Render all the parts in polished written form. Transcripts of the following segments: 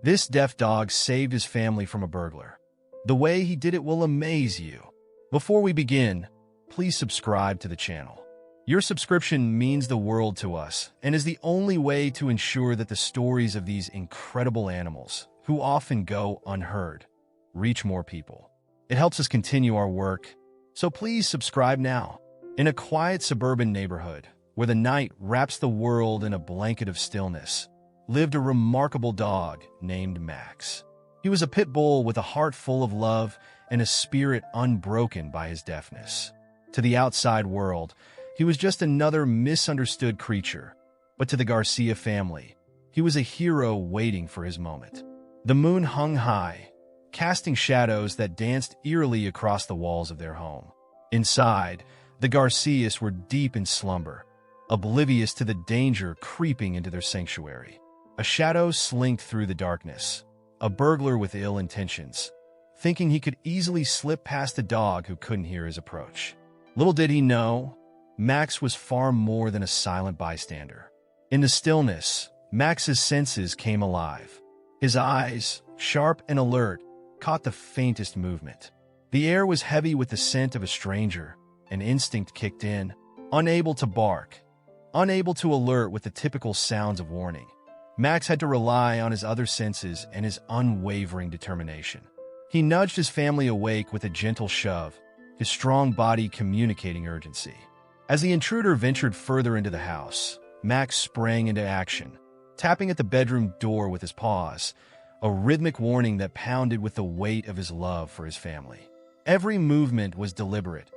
This deaf dog saved his family from a burglar. The way he did it will amaze you. Before we begin, please subscribe to the channel. Your subscription means the world to us and is the only way to ensure that the stories of these incredible animals, who often go unheard, reach more people. It helps us continue our work, so please subscribe now. In a quiet suburban neighborhood, where the night wraps the world in a blanket of stillness, lived a remarkable dog named Max. He was a pit bull with a heart full of love and a spirit unbroken by his deafness. To the outside world, he was just another misunderstood creature, but to the Garcia family, he was a hero waiting for his moment. The moon hung high, casting shadows that danced eerily across the walls of their home. Inside, the Garcias were deep in slumber, oblivious to the danger creeping into their sanctuary. A shadow slinked through the darkness, a burglar with ill intentions, thinking he could easily slip past the dog who couldn't hear his approach. Little did he know, Max was far more than a silent bystander. In the stillness, Max's senses came alive. His eyes, sharp and alert, caught the faintest movement. The air was heavy with the scent of a stranger. An instinct kicked in, unable to bark, unable to alert with the typical sounds of warning. Max had to rely on his other senses and his unwavering determination. He nudged his family awake with a gentle shove, his strong body communicating urgency. As the intruder ventured further into the house, Max sprang into action, tapping at the bedroom door with his paws, a rhythmic warning that pounded with the weight of his love for his family. Every movement was deliberate.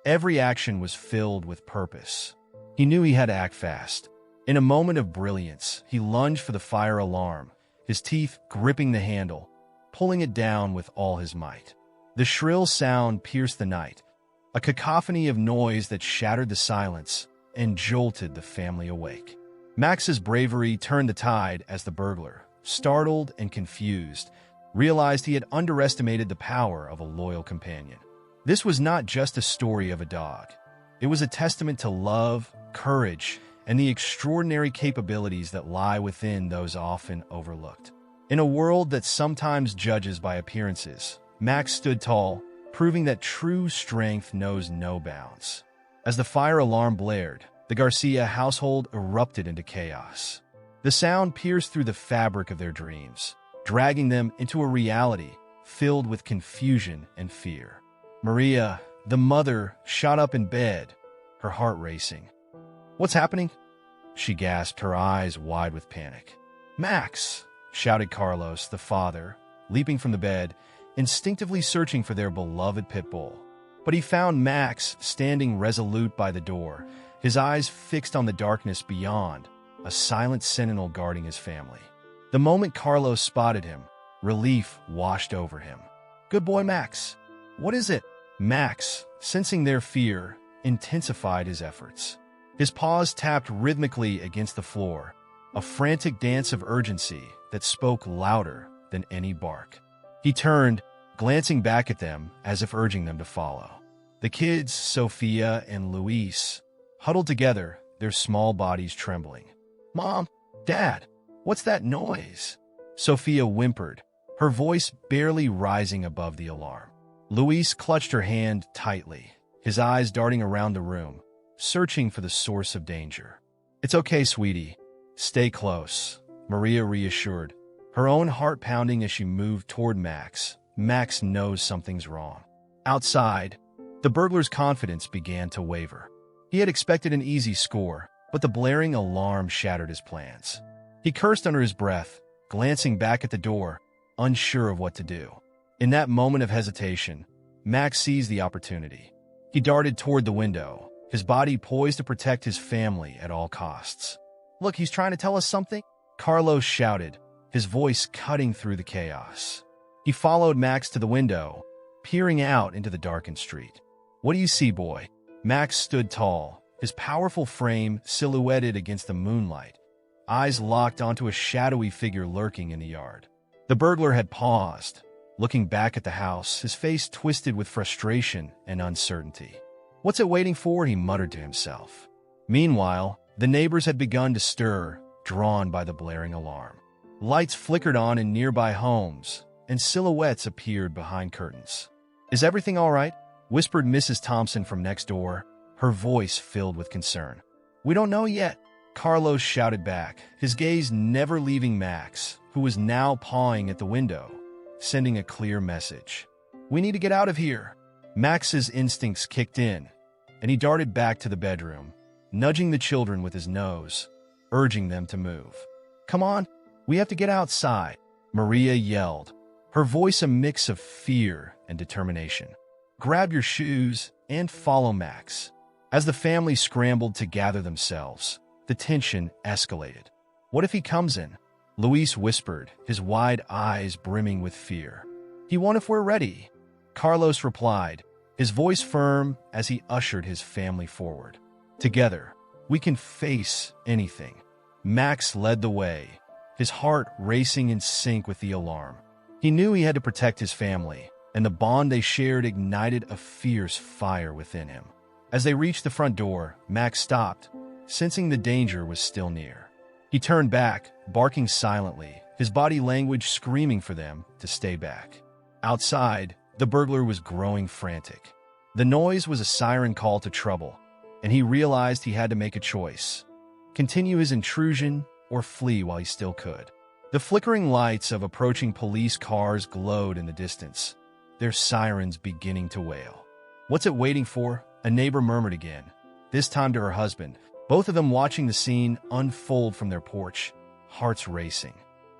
Every action was filled with purpose. He knew he had to act fast. In a moment of brilliance, he lunged for the fire alarm, his teeth gripping the handle, pulling it down with all his might. The shrill sound pierced the night, a cacophony of noise that shattered the silence and jolted the family awake. Max's bravery turned the tide as the burglar, startled and confused, realized he had underestimated the power of a loyal companion. This was not just a story of a dog. It was a testament to love, courage, and the extraordinary capabilities that lie within those often overlooked. In a world that sometimes judges by appearances, Max stood tall, proving that true strength knows no bounds. As the fire alarm blared, the Garcia household erupted into chaos. The sound pierced through the fabric of their dreams, dragging them into a reality filled with confusion and fear. Maria, the mother, shot up in bed, her heart racing. "What's happening?" she gasped, her eyes wide with panic. "Max!" shouted Carlos, the father, leaping from the bed, instinctively searching for their beloved pit bull. But he found Max standing resolute by the door, his eyes fixed on the darkness beyond, a silent sentinel guarding his family. The moment Carlos spotted him, relief washed over him. "Good boy, Max. What is it?" Max, sensing their fear, intensified his efforts. His paws tapped rhythmically against the floor, a frantic dance of urgency that spoke louder than any bark. He turned, glancing back at them as if urging them to follow. The kids, Sophia and Luis, huddled together, their small bodies trembling. "Mom, Dad, what's that noise?" Sophia whimpered, her voice barely rising above the alarm. Luis clutched her hand tightly, his eyes darting around the room, searching for the source of danger. "It's okay, sweetie. Stay close," Maria reassured, her own heart pounding as she moved toward Max. Max knows something's wrong. Outside, the burglar's confidence began to waver. He had expected an easy score, but the blaring alarm shattered his plans. He cursed under his breath, glancing back at the door, unsure of what to do. In that moment of hesitation, Max seized the opportunity. He darted toward the window, his body poised to protect his family at all costs. "Look, he's trying to tell us something," Carlos shouted, his voice cutting through the chaos. He followed Max to the window, peering out into the darkened street. "What do you see, boy?" Max stood tall, his powerful frame silhouetted against the moonlight, eyes locked onto a shadowy figure lurking in the yard. The burglar had paused, looking back at the house, his face twisted with frustration and uncertainty. "What's it waiting for?" he muttered to himself. Meanwhile, the neighbors had begun to stir, drawn by the blaring alarm. Lights flickered on in nearby homes, and silhouettes appeared behind curtains. "Is everything all right?" whispered Mrs. Thompson from next door, her voice filled with concern. "We don't know yet," Carlos shouted back, his gaze never leaving Max, who was now pawing at the window, sending a clear message. "We need to get out of here." Max's instincts kicked in, and he darted back to the bedroom, nudging the children with his nose, urging them to move. "Come on, we have to get outside," Maria yelled, her voice a mix of fear and determination. "Grab your shoes and follow Max." As the family scrambled to gather themselves, the tension escalated. "What if he comes in?" Luis whispered, his wide eyes brimming with fear. "He won't if we're ready," Carlos replied, his voice firm as he ushered his family forward. "Together, we can face anything." Max led the way, his heart racing in sync with the alarm. He knew he had to protect his family, and the bond they shared ignited a fierce fire within him. As they reached the front door, Max stopped, sensing the danger was still near. He turned back, barking silently, his body language screaming for them to stay back. Outside, the burglar was growing frantic. The noise was a siren call to trouble, and he realized he had to make a choice: continue his intrusion or flee while he still could. The flickering lights of approaching police cars glowed in the distance, their sirens beginning to wail. "What's it waiting for?" a neighbor murmured again, this time to her husband, both of them watching the scene unfold from their porch, hearts racing.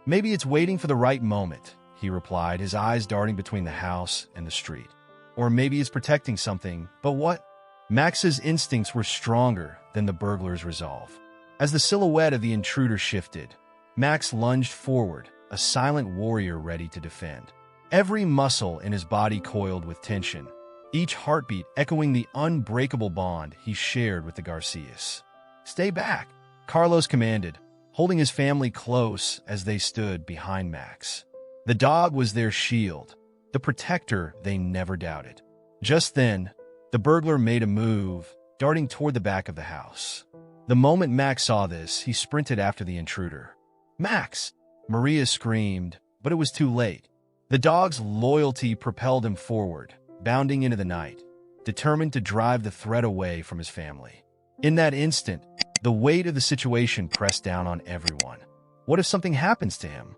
"Maybe it's waiting for the right moment," he replied, his eyes darting between the house and the street. "Or maybe it's protecting something, but what?" Max's instincts were stronger than the burglar's resolve. As the silhouette of the intruder shifted, Max lunged forward, a silent warrior ready to defend. Every muscle in his body coiled with tension, each heartbeat echoing the unbreakable bond he shared with the Garcias. "Stay back," Carlos commanded, holding his family close as they stood behind Max. The dog was their shield, the protector they never doubted. Just then, the burglar made a move, darting toward the back of the house. The moment Max saw this, he sprinted after the intruder. "Max!" Maria screamed, but it was too late. The dog's loyalty propelled him forward, bounding into the night, determined to drive the threat away from his family. In that instant, the weight of the situation pressed down on everyone. What if something happens to him?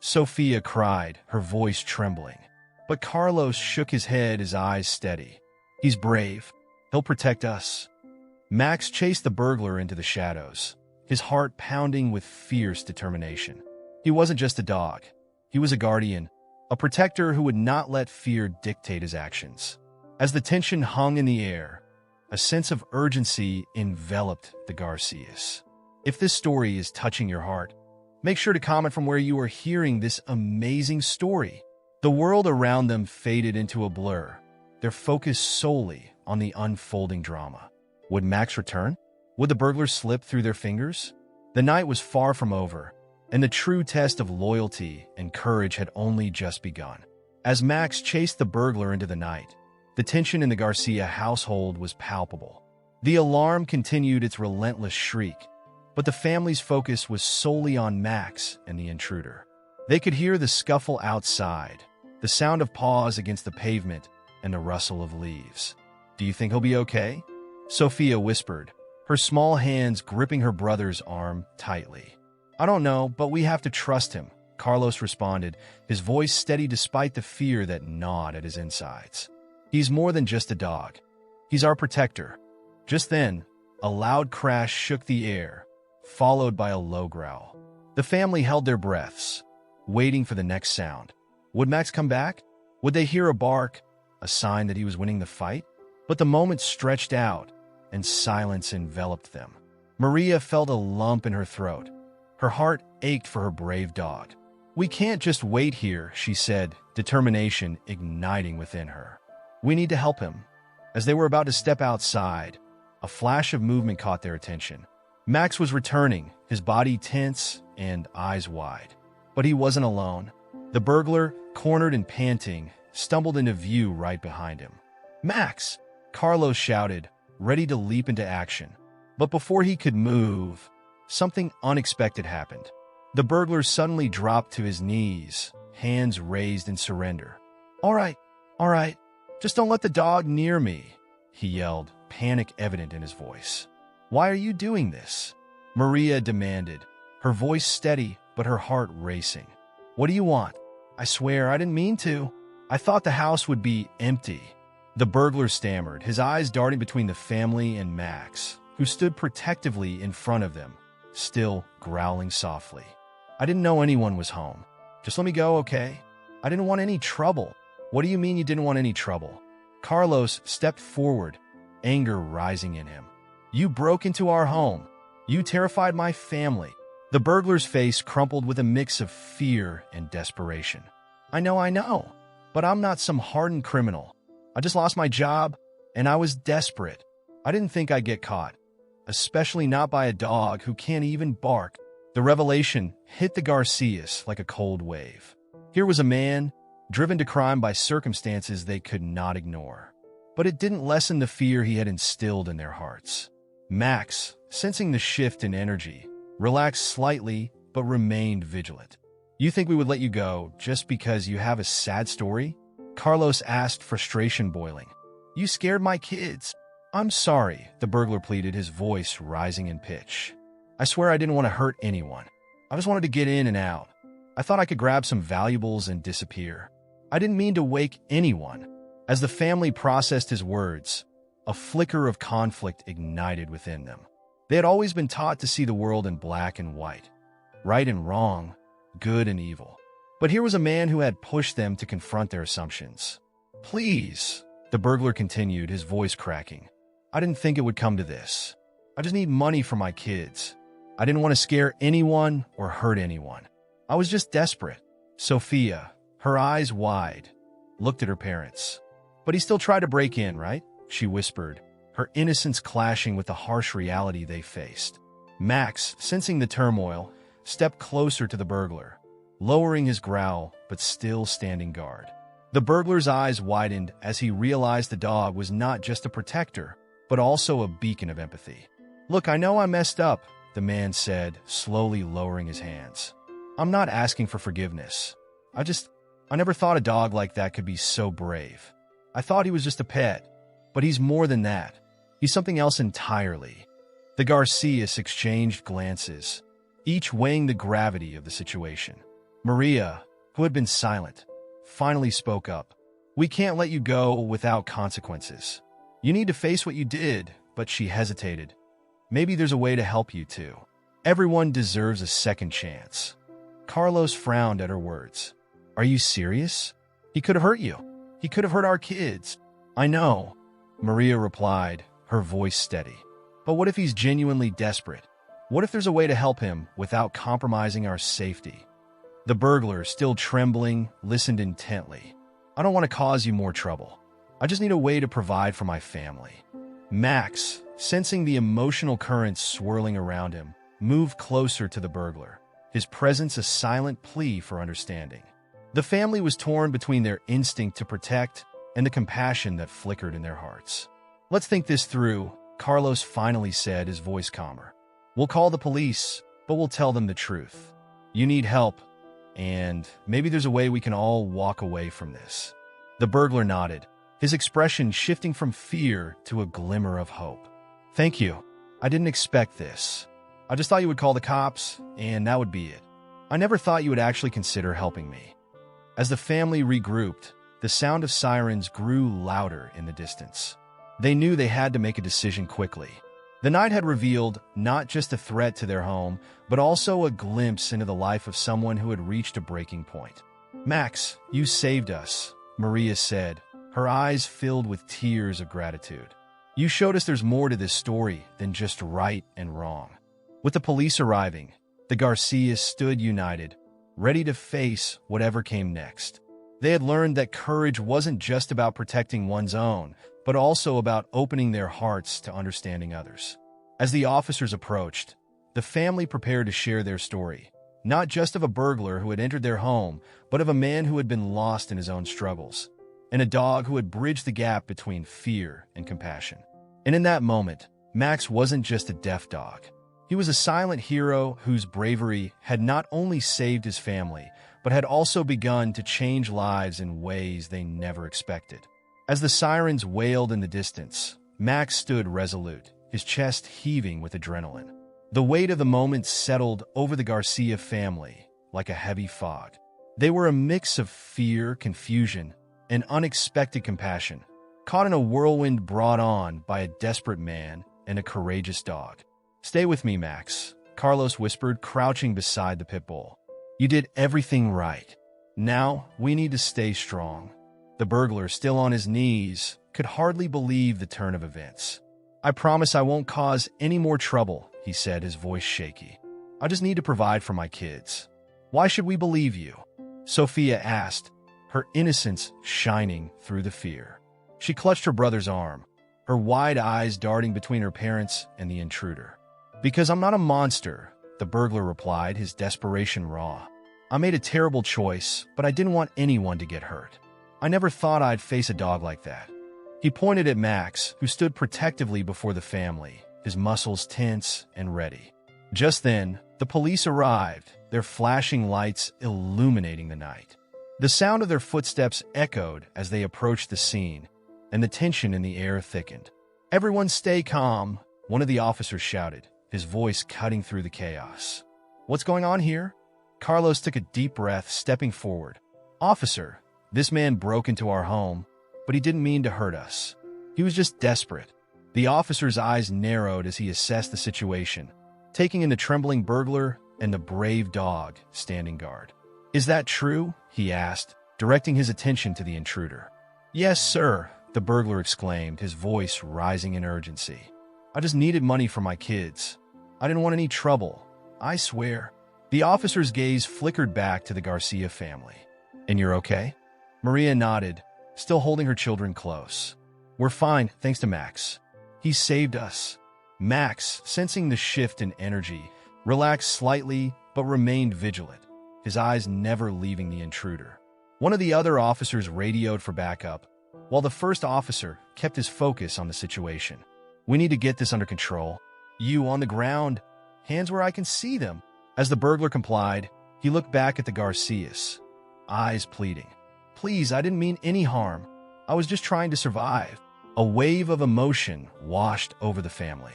Sophia cried, her voice trembling. But Carlos shook his head, his eyes steady. "He's brave. He'll protect us." Max chased the burglar into the shadows, his heart pounding with fierce determination. He wasn't just a dog. He was a guardian, a protector who would not let fear dictate his actions. As the tension hung in the air, a sense of urgency enveloped the Garcias. If this story is touching your heart, make sure to comment from where you are hearing this amazing story. The world around them faded into a blur, their focus solely on the unfolding drama. Would Max return? Would the burglars slip through their fingers? The night was far from over, and the true test of loyalty and courage had only just begun. As Max chased the burglar into the night, the tension in the Garcia household was palpable. The alarm continued its relentless shriek, but the family's focus was solely on Max and the intruder. They could hear the scuffle outside, the sound of paws against the pavement, and the rustle of leaves. "Do you think he'll be okay?" Sophia whispered, her small hands gripping her brother's arm tightly. "I don't know, but we have to trust him," Carlos responded, his voice steady despite the fear that gnawed at his insides. "He's more than just a dog. He's our protector." Just then, a loud crash shook the air, followed by a low growl. The family held their breaths, waiting for the next sound. Would Max come back? Would they hear a bark, a sign that he was winning the fight? But the moment stretched out, and silence enveloped them. Maria felt a lump in her throat. Her heart ached for her brave dog. "We can't just wait here," she said, determination igniting within her. "We need to help him." As they were about to step outside, a flash of movement caught their attention. Max was returning, his body tense and eyes wide. But he wasn't alone. The burglar, cornered and panting, stumbled into view right behind him. "Max!" Carlos shouted, ready to leap into action. But before he could move, something unexpected happened. The burglar suddenly dropped to his knees, hands raised in surrender. All right, just don't let the dog near me," he yelled, panic evident in his voice. "Why are you doing this?" Maria demanded, her voice steady but her heart racing. "What do you want? I swear I didn't mean to. I thought the house would be empty." The burglar stammered, his eyes darting between the family and Max, who stood protectively in front of them, still growling softly. "I didn't know anyone was home. Just let me go, okay? I didn't want any trouble." "What do you mean you didn't want any trouble?" Carlos stepped forward, anger rising in him. "You broke into our home. You terrified my family." The burglar's face crumpled with a mix of fear and desperation. I know, but I'm not some hardened criminal. I just lost my job, and I was desperate. I didn't think I'd get caught, especially not by a dog who can't even bark." The revelation hit the Garcias like a cold wave. Here was a man, driven to crime by circumstances they could not ignore. But it didn't lessen the fear he had instilled in their hearts. Max, sensing the shift in energy, relaxed slightly but remained vigilant. "You think we would let you go just because you have a sad story?" Carlos asked, frustration boiling. "You scared my kids." "I'm sorry," the burglar pleaded, his voice rising in pitch. "I swear I didn't want to hurt anyone. I just wanted to get in and out. I thought I could grab some valuables and disappear. I didn't mean to wake anyone." As the family processed his words, a flicker of conflict ignited within them. They had always been taught to see the world in black and white, right and wrong, good and evil. But here was a man who had pushed them to confront their assumptions. "Please," the burglar continued, his voice cracking. "I didn't think it would come to this. I just need money for my kids. I didn't want to scare anyone or hurt anyone. I was just desperate." Sophia, her eyes wide, looked at her parents. "But he still tried to break in, right?" she whispered, her innocence clashing with the harsh reality they faced. Max, sensing the turmoil, stepped closer to the burglar, lowering his growl but still standing guard. The burglar's eyes widened as he realized the dog was not just a protector, but also a beacon of empathy. "Look, I know I messed up," the man said, slowly lowering his hands. "I'm not asking for forgiveness. I never thought a dog like that could be so brave. I thought he was just a pet, but he's more than that. He's something else entirely." The Garcias exchanged glances, each weighing the gravity of the situation. Maria, who had been silent, finally spoke up. "We can't let you go without consequences. You need to face what you did," but she hesitated. "Maybe there's a way to help you too. Everyone deserves a second chance." Carlos frowned at her words. "Are you serious? He could have hurt you. He could have hurt our kids." "I know," Maria replied, her voice steady. "But what if he's genuinely desperate? What if there's a way to help him without compromising our safety?" The burglar, still trembling, listened intently. "I don't want to cause you more trouble. I just need a way to provide for my family." Max, sensing the emotional currents swirling around him, moved closer to the burglar, his presence a silent plea for understanding. The family was torn between their instinct to protect and the compassion that flickered in their hearts. "Let's think this through," Carlos finally said, his voice calmer. "We'll call the police, but we'll tell them the truth. You need help, and maybe there's a way we can all walk away from this." The burglar nodded, his expression shifting from fear to a glimmer of hope. "Thank you. I didn't expect this. I just thought you would call the cops, and that would be it. I never thought you would actually consider helping me." As the family regrouped, the sound of sirens grew louder in the distance. They knew they had to make a decision quickly. The night had revealed not just a threat to their home, but also a glimpse into the life of someone who had reached a breaking point. "Max, you saved us," Maria said, her eyes filled with tears of gratitude. "You showed us there's more to this story than just right and wrong." With the police arriving, the Garcias stood united, ready to face whatever came next. They had learned that courage wasn't just about protecting one's own, but also about opening their hearts to understanding others. As the officers approached, the family prepared to share their story, not just of a burglar who had entered their home, but of a man who had been lost in his own struggles, and a dog who had bridged the gap between fear and compassion. And in that moment, Max wasn't just a deaf dog. He He was a silent hero whose bravery had not only saved his family, but had also begun to change lives in ways they never expected. As the sirens wailed in the distance, Max stood resolute, his chest heaving with adrenaline. The weight of the moment settled over the Garcia family like a heavy fog. They were a mix of fear, confusion, and unexpected compassion, caught in a whirlwind brought on by a desperate man and a courageous dog. "Stay with me, Max," Carlos whispered, crouching beside the pit bull. "You did everything right. Now we need to stay strong." The burglar, still on his knees, could hardly believe the turn of events. "I promise I won't cause any more trouble," he said, his voice shaky. "I just need to provide for my kids." "Why should we believe you?" Sophia asked, her innocence shining through the fear. She clutched her brother's arm, her wide eyes darting between her parents and the intruder. "Because I'm not a monster," the burglar replied, his desperation raw. "I made a terrible choice, but I didn't want anyone to get hurt. I never thought I'd face a dog like that." He pointed at Max, who stood protectively before the family, his muscles tense and ready. Just then, the police arrived, their flashing lights illuminating the night. The sound of their footsteps echoed as they approached the scene, and the tension in the air thickened. "Everyone stay calm," one of the officers shouted, his voice cutting through the chaos. "What's going on here?" Carlos took a deep breath, stepping forward. "Officer, this man broke into our home, but he didn't mean to hurt us. He was just desperate." The officer's eyes narrowed as he assessed the situation, taking in the trembling burglar and the brave dog standing guard. "Is that true?" he asked, directing his attention to the intruder. "Yes, sir," the burglar exclaimed, his voice rising in urgency. "I just needed money for my kids. I didn't want any trouble, I swear." The officer's gaze flickered back to the Garcia family. "And you're okay?" Maria nodded, still holding her children close. "We're fine, thanks to Max. He saved us." Max, sensing the shift in energy, relaxed slightly but remained vigilant, his eyes never leaving the intruder. One of the other officers radioed for backup, while the first officer kept his focus on the situation. "We need to get this under control. You on the ground, hands where I can see them." As the burglar complied, he looked back at the Garcias, eyes pleading. "Please, I didn't mean any harm. I was just trying to survive." A wave of emotion washed over the family.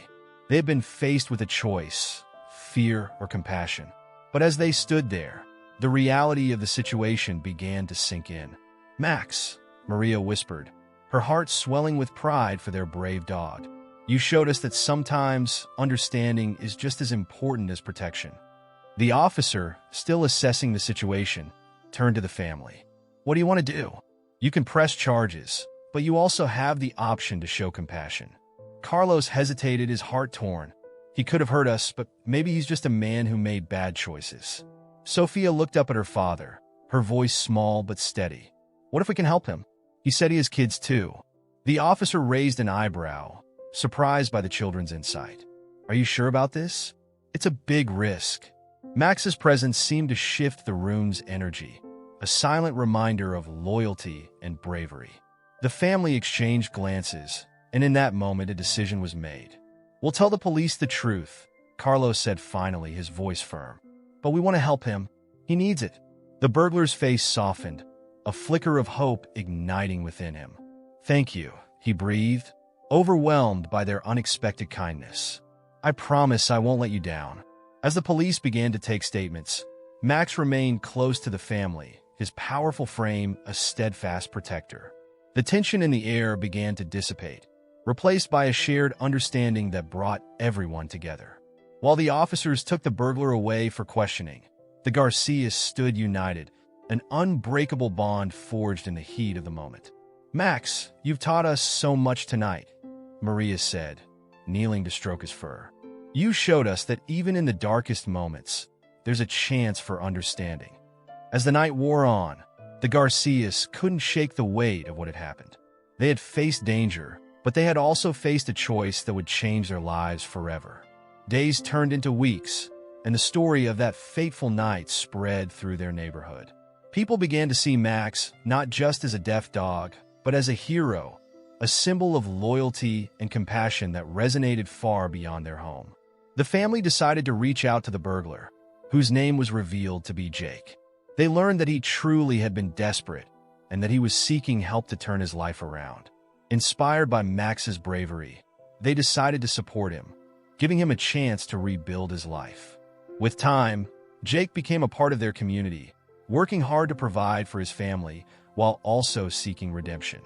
They had been faced with a choice, fear or compassion. But as they stood there, the reality of the situation began to sink in. "Max," Maria whispered, her heart swelling with pride for their brave dog. "You showed us that sometimes understanding is just as important as protection." The officer, still assessing the situation, turned to the family. "What do you want to do? You can press charges, but you also have the option to show compassion." Carlos hesitated, his heart torn. He could have hurt us, but maybe he's just a man who made bad choices. Sophia looked up at her father, her voice small but steady. "What if we can help him? He said he has kids too." The officer raised an eyebrow, surprised by the children's insight. "Are you sure about this? It's a big risk." Max's presence seemed to shift the room's energy, a silent reminder of loyalty and bravery. The family exchanged glances, and in that moment a decision was made. "We'll tell the police the truth," Carlos said finally, his voice firm. "But we want to help him. He needs it." The burglar's face softened, a flicker of hope igniting within him. "Thank you," he breathed, overwhelmed by their unexpected kindness. "I promise I won't let you down." As the police began to take statements, Max remained close to the family, his powerful frame a steadfast protector. The tension in the air began to dissipate, replaced by a shared understanding that brought everyone together. While the officers took the burglar away for questioning, the Garcias stood united, an unbreakable bond forged in the heat of the moment. "Max, you've taught us so much tonight," Maria said, kneeling to stroke his fur. "You showed us that even in the darkest moments, there's a chance for understanding." As the night wore on, the Garcias couldn't shake the weight of what had happened. They had faced danger, but they had also faced a choice that would change their lives forever. Days turned into weeks, and the story of that fateful night spread through their neighborhood. People began to see Max not just as a deaf dog, but as a hero, a symbol of loyalty and compassion that resonated far beyond their home. The family decided to reach out to the burglar, whose name was revealed to be Jake. They learned that he truly had been desperate and that he was seeking help to turn his life around. Inspired by Max's bravery, they decided to support him, giving him a chance to rebuild his life. With time, Jake became a part of their community, working hard to provide for his family while also seeking redemption.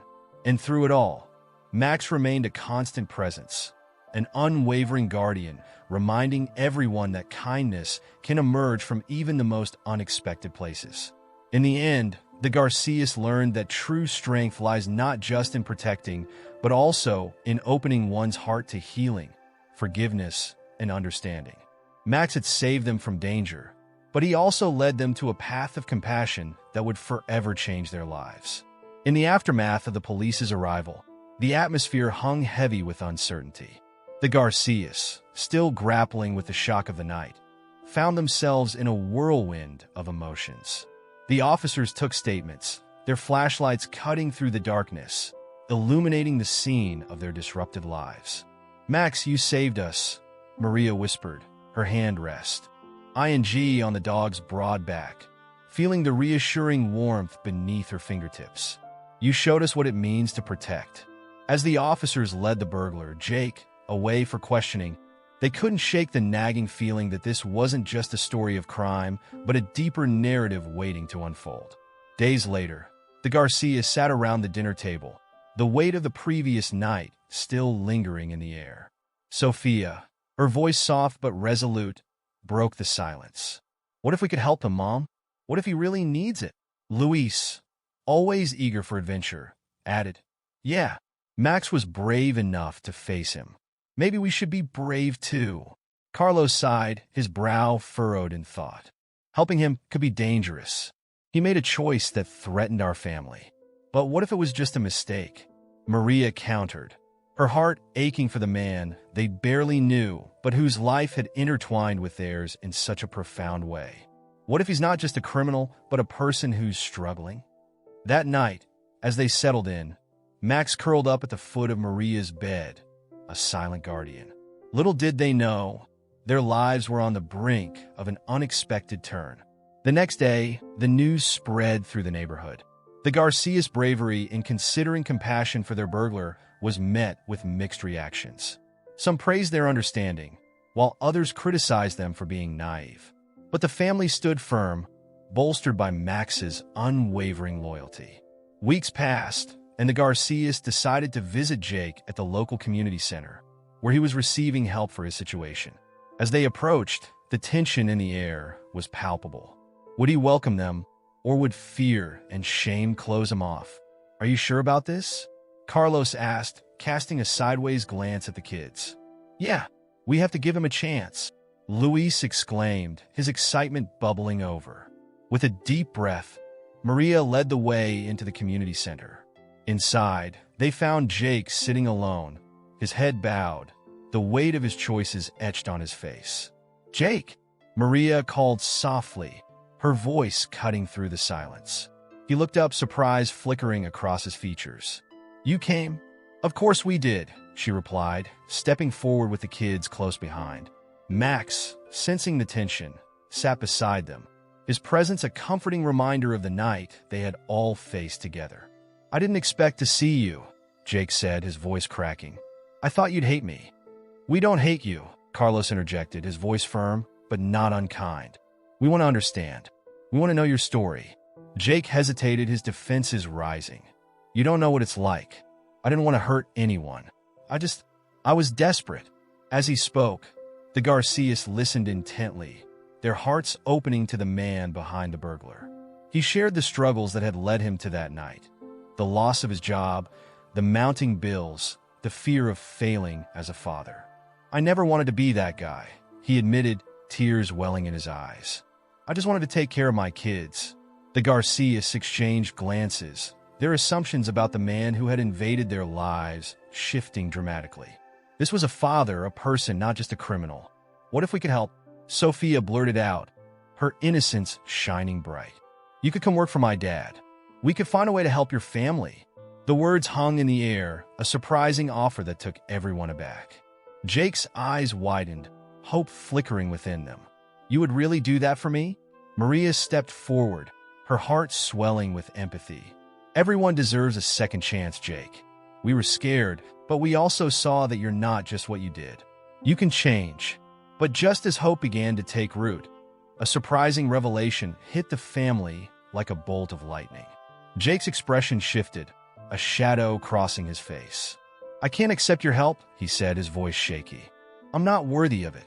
And through it all, Max remained a constant presence, an unwavering guardian, reminding everyone that kindness can emerge from even the most unexpected places. In the end, the Garcias learned that true strength lies not just in protecting, but also in opening one's heart to healing, forgiveness, and understanding. Max had saved them from danger, but he also led them to a path of compassion that would forever change their lives. In the aftermath of the police's arrival, the atmosphere hung heavy with uncertainty. The Garcias, still grappling with the shock of the night, found themselves in a whirlwind of emotions. The officers took statements, their flashlights cutting through the darkness, illuminating the scene of their disrupted lives. "Max, you saved us," Maria whispered, her hand rest. ING on the dog's broad back, feeling the reassuring warmth beneath her fingertips. "You showed us what it means to protect." As the officers led the burglar, Jake, away for questioning, they couldn't shake the nagging feeling that this wasn't just a story of crime, but a deeper narrative waiting to unfold. Days later, the Garcias sat around the dinner table, the weight of the previous night still lingering in the air. Sophia, her voice soft but resolute, broke the silence. "What if we could help him, Mom? What if he really needs it?" Luis, always eager for adventure, added, "Yeah, Max was brave enough to face him. Maybe we should be brave too." Carlos sighed, his brow furrowed in thought. Helping him could be dangerous. He made a choice that threatened our family. But what if it was just a mistake? Maria countered, her heart aching for the man they barely knew, but whose life had intertwined with theirs in such a profound way. What if he's not just a criminal, but a person who's struggling? That night, as they settled in, Max curled up at the foot of Maria's bed, a silent guardian. Little did they know, their lives were on the brink of an unexpected turn. The next day, the news spread through the neighborhood. The Garcias' bravery in considering compassion for their burglar was met with mixed reactions. Some praised their understanding, while others criticized them for being naive. But the family stood firm, bolstered by Max's unwavering loyalty. Weeks passed, and the Garcias decided to visit Jake at the local community center, where he was receiving help for his situation. As they approached, the tension in the air was palpable. Would he welcome them, or would fear and shame close him off? "Are you sure about this?" Carlos asked, casting a sideways glance at the kids. "Yeah, we have to give him a chance," Luis exclaimed, his excitement bubbling over. With a deep breath, Maria led the way into the community center. Inside, they found Jake sitting alone, his head bowed, the weight of his choices etched on his face. "Jake!" Maria called softly, her voice cutting through the silence. He looked up, surprise flickering across his features. "You came?" "Of course we did," she replied, stepping forward with the kids close behind. Max, sensing the tension, sat beside them, his presence a comforting reminder of the night they had all faced together. "I didn't expect to see you," Jake said, his voice cracking. "I thought you'd hate me." "We don't hate you," Carlos interjected, his voice firm, but not unkind. "We want to understand. We want to know your story." Jake hesitated, his defenses rising. "You don't know what it's like. I didn't want to hurt anyone. I was desperate." As he spoke, the Garcias listened intently, their hearts opening to the man behind the burglar. He shared the struggles that had led him to that night. The loss of his job, the mounting bills, the fear of failing as a father. "I never wanted to be that guy," he admitted, tears welling in his eyes. "I just wanted to take care of my kids." The Garcias exchanged glances, their assumptions about the man who had invaded their lives shifting dramatically. This was a father, a person, not just a criminal. "What if we could help?" Sophia blurted out, her innocence shining bright. "You could come work for my dad. We could find a way to help your family." The words hung in the air, a surprising offer that took everyone aback. Jake's eyes widened, hope flickering within them. "You would really do that for me?" Maria stepped forward, her heart swelling with empathy. "Everyone deserves a second chance, Jake. We were scared, but we also saw that you're not just what you did. You can change." But just as hope began to take root, a surprising revelation hit the family like a bolt of lightning. Jake's expression shifted, a shadow crossing his face. "I can't accept your help," he said, his voice shaky. "I'm not worthy of it."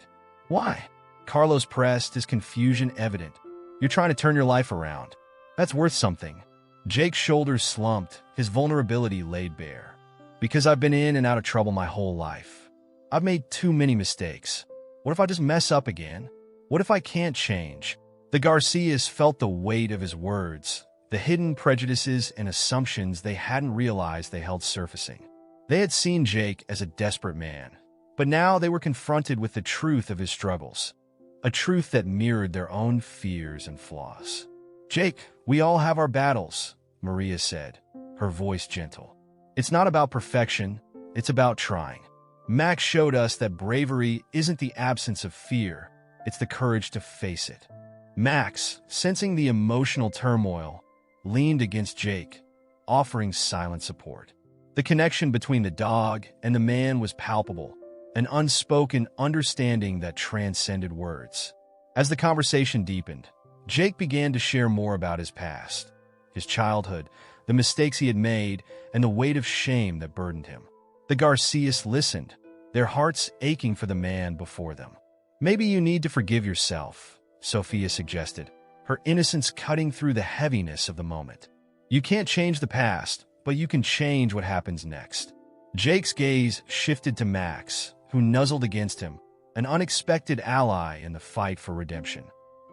"Why?" Carlos pressed, his confusion evident. "You're trying to turn your life around. That's worth something." Jake's shoulders slumped, his vulnerability laid bare. "Because I've been in and out of trouble my whole life. I've made too many mistakes. What if I just mess up again? What if I can't change?" The Garcias felt the weight of his words, the hidden prejudices and assumptions they hadn't realized they held surfacing. They had seen Jake as a desperate man, but now they were confronted with the truth of his struggles, a truth that mirrored their own fears and flaws. "Jake, we all have our battles," Maria said, her voice gentle. "It's not about perfection, it's about trying. Max showed us that bravery isn't the absence of fear, it's the courage to face it." Max, sensing the emotional turmoil, leaned against Jake, offering silent support. The connection between the dog and the man was palpable, an unspoken understanding that transcended words. As the conversation deepened, Jake began to share more about his past, his childhood, the mistakes he had made, and the weight of shame that burdened him. The Garcias listened, their hearts aching for the man before them. "Maybe you need to forgive yourself," Sophia suggested, her innocence cutting through the heaviness of the moment. "You can't change the past, but you can change what happens next." Jake's gaze shifted to Max, who nuzzled against him, an unexpected ally in the fight for redemption.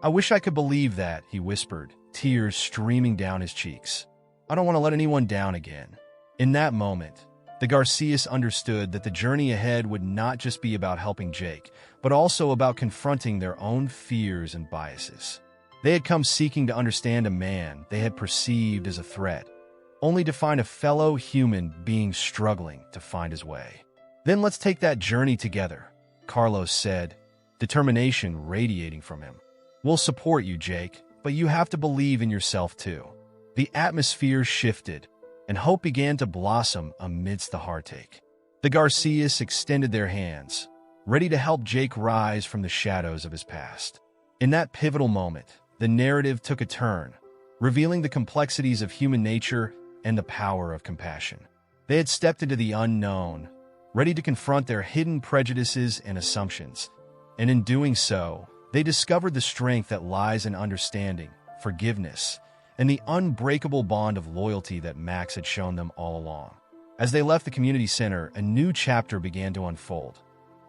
"I wish I could believe that," he whispered, tears streaming down his cheeks. "I don't want to let anyone down again." In that moment, the Garcias understood that the journey ahead would not just be about helping Jake, but also about confronting their own fears and biases. They had come seeking to understand a man they had perceived as a threat, only to find a fellow human being struggling to find his way. "Then let's take that journey together," Carlos said, determination radiating from him. "We'll support you, Jake, but you have to believe in yourself too." The atmosphere shifted, and hope began to blossom amidst the heartache. The Garcias extended their hands, ready to help Jake rise from the shadows of his past. In that pivotal moment, the narrative took a turn, revealing the complexities of human nature and the power of compassion. They had stepped into the unknown, ready to confront their hidden prejudices and assumptions, and in doing so, they discovered the strength that lies in understanding, forgiveness, and the unbreakable bond of loyalty that Max had shown them all along. As they left the community center, a new chapter began to unfold,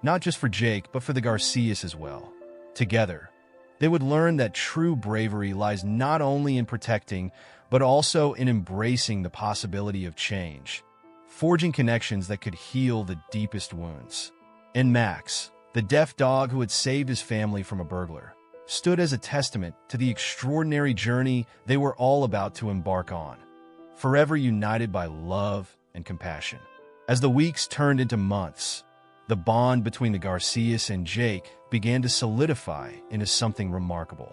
not just for Jake, but for the Garcias as well. Together, they would learn that true bravery lies not only in protecting, but also in embracing the possibility of change, forging connections that could heal the deepest wounds. And Max, the deaf dog who had saved his family from a burglar, stood as a testament to the extraordinary journey they were all about to embark on, forever united by love and compassion. As the weeks turned into months, the bond between the Garcias and Jake began to solidify into something remarkable.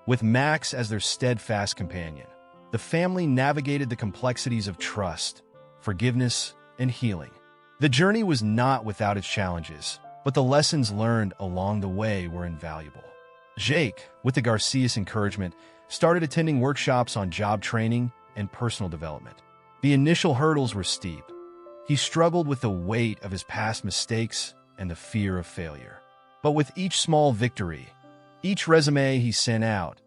With Max as their steadfast companion, the family navigated the complexities of trust, forgiveness, and healing. The journey was not without its challenges, but the lessons learned along the way were invaluable. Jake, with the Garcias' encouragement, started attending workshops on job training and personal development. The initial hurdles were steep. He struggled with the weight of his past mistakes and the fear of failure. But with each small victory, each resume he sent out,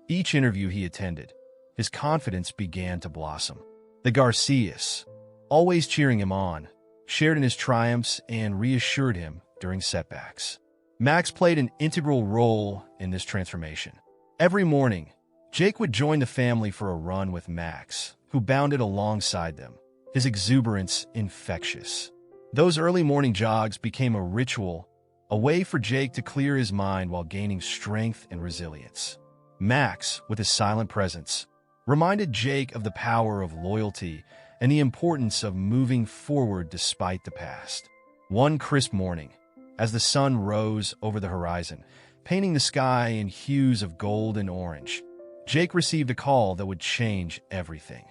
each interview he attended, his confidence began to blossom. The Garcias, always cheering him on, shared in his triumphs and reassured him during setbacks. Max played an integral role in this transformation. Every morning, Jake would join the family for a run with Max, who bounded alongside them, his exuberance infectious. Those early morning jogs became a ritual, a way for Jake to clear his mind while gaining strength and resilience. Max, with his silent presence, reminded Jake of the power of loyalty and the importance of moving forward despite the past. One crisp morning, as the sun rose over the horizon, painting the sky in hues of gold and orange. Jake received a call that would change everything.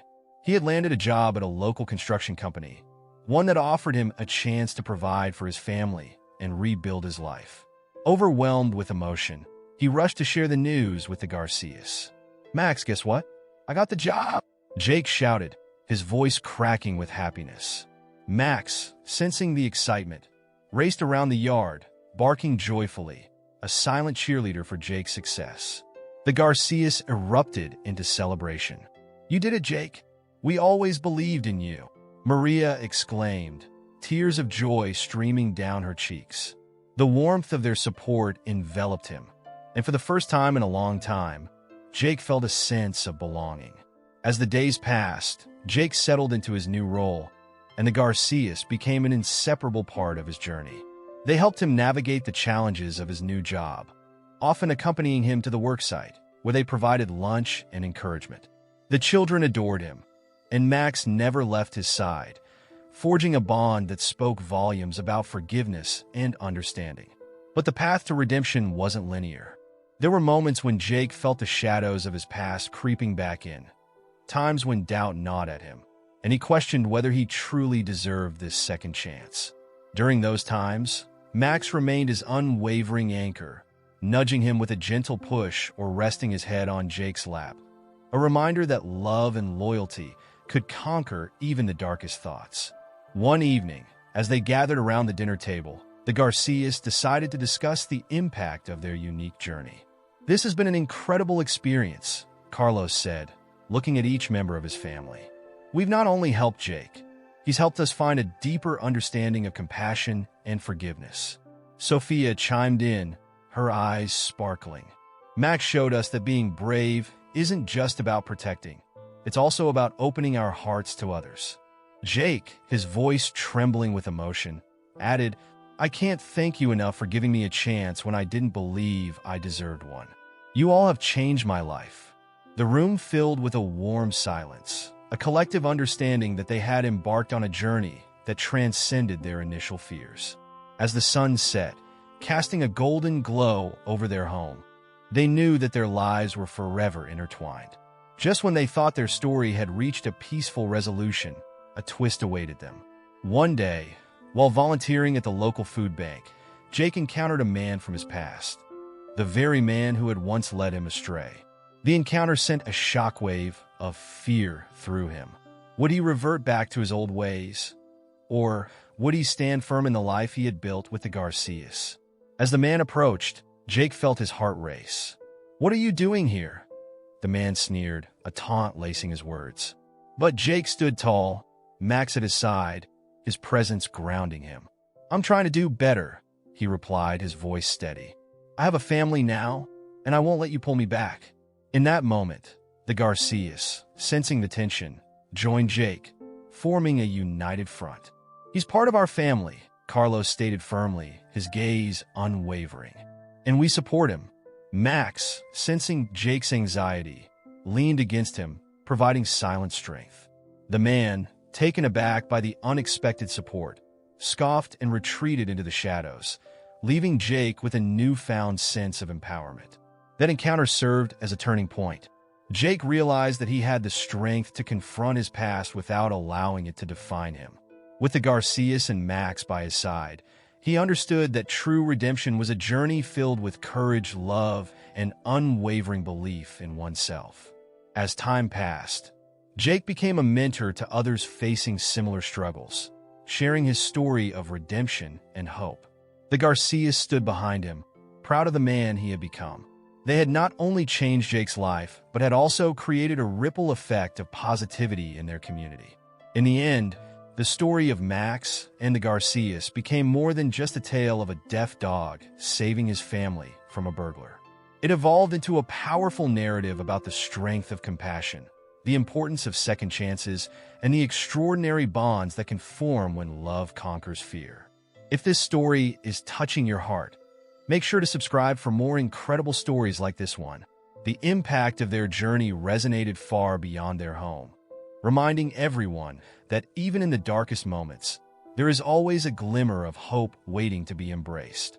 He had landed a job at a local construction company, one that offered him a chance to provide for his family and rebuild his life. Overwhelmed with emotion, he rushed to share the news with the Garcias. "Max, guess what? I got the job!" Jake shouted, his voice cracking with happiness. Max, sensing the excitement, raced around the yard, barking joyfully, a silent cheerleader for Jake's success. The Garcias erupted into celebration. "You did it, Jake! We always believed in you!" Maria exclaimed, tears of joy streaming down her cheeks. The warmth of their support enveloped him, and for the first time in a long time, Jake felt a sense of belonging. As the days passed, Jake settled into his new role, and the Garcias became an inseparable part of his journey. They helped him navigate the challenges of his new job, often accompanying him to the worksite, where they provided lunch and encouragement. The children adored him, and Max never left his side, forging a bond that spoke volumes about forgiveness and understanding. But the path to redemption wasn't linear. There were moments when Jake felt the shadows of his past creeping back in, times when doubt gnawed at him, and he questioned whether he truly deserved this second chance. During those times, Max remained his unwavering anchor, nudging him with a gentle push or resting his head on Jake's lap, a reminder that love and loyalty could conquer even the darkest thoughts. One evening, as they gathered around the dinner table, the Garcias decided to discuss the impact of their unique journey. "This has been an incredible experience," Carlos said, looking at each member of his family. "We've not only helped Jake, he's helped us find a deeper understanding of compassion and forgiveness." Sophia chimed in, her eyes sparkling. "Max showed us that being brave isn't just about protecting. It's also about opening our hearts to others." Jake, his voice trembling with emotion, added, "I can't thank you enough for giving me a chance when I didn't believe I deserved one. You all have changed my life." The room filled with a warm silence, a collective understanding that they had embarked on a journey that transcended their initial fears. As the sun set, casting a golden glow over their home, they knew that their lives were forever intertwined. Just when they thought their story had reached a peaceful resolution, a twist awaited them. One day, while volunteering at the local food bank, Jake encountered a man from his past, the very man who had once led him astray. The encounter sent a shockwave of fear through him. Would he revert back to his old ways? Or would he stand firm in the life he had built with the Garcias? As the man approached, Jake felt his heart race. "What are you doing here?" The man sneered, a taunt lacing his words. But Jake stood tall, Max at his side, his presence grounding him. "I'm trying to do better," he replied, his voice steady. "I have a family now, and I won't let you pull me back." In that moment, the Garcias, sensing the tension, joined Jake, forming a united front. "He's part of our family," Carlos stated firmly, his gaze unwavering. "And we support him." Max, sensing Jake's anxiety, leaned against him, providing silent strength. The man, taken aback by the unexpected support, scoffed and retreated into the shadows, leaving Jake with a newfound sense of empowerment. That encounter served as a turning point. Jake realized that he had the strength to confront his past without allowing it to define him. With the Garcias and Max by his side, he understood that true redemption was a journey filled with courage, love, and unwavering belief in oneself. As time passed, Jake became a mentor to others facing similar struggles, sharing his story of redemption and hope. The Garcias stood behind him, proud of the man he had become. They had not only changed Jake's life, but had also created a ripple effect of positivity in their community. In the end, the story of Max and the Garcias became more than just a tale of a deaf dog saving his family from a burglar. It evolved into a powerful narrative about the strength of compassion, the importance of second chances, and the extraordinary bonds that can form when love conquers fear. If this story is touching your heart, make sure to subscribe for more incredible stories like this one. The impact of their journey resonated far beyond their home, reminding everyone that even in the darkest moments, there is always a glimmer of hope waiting to be embraced.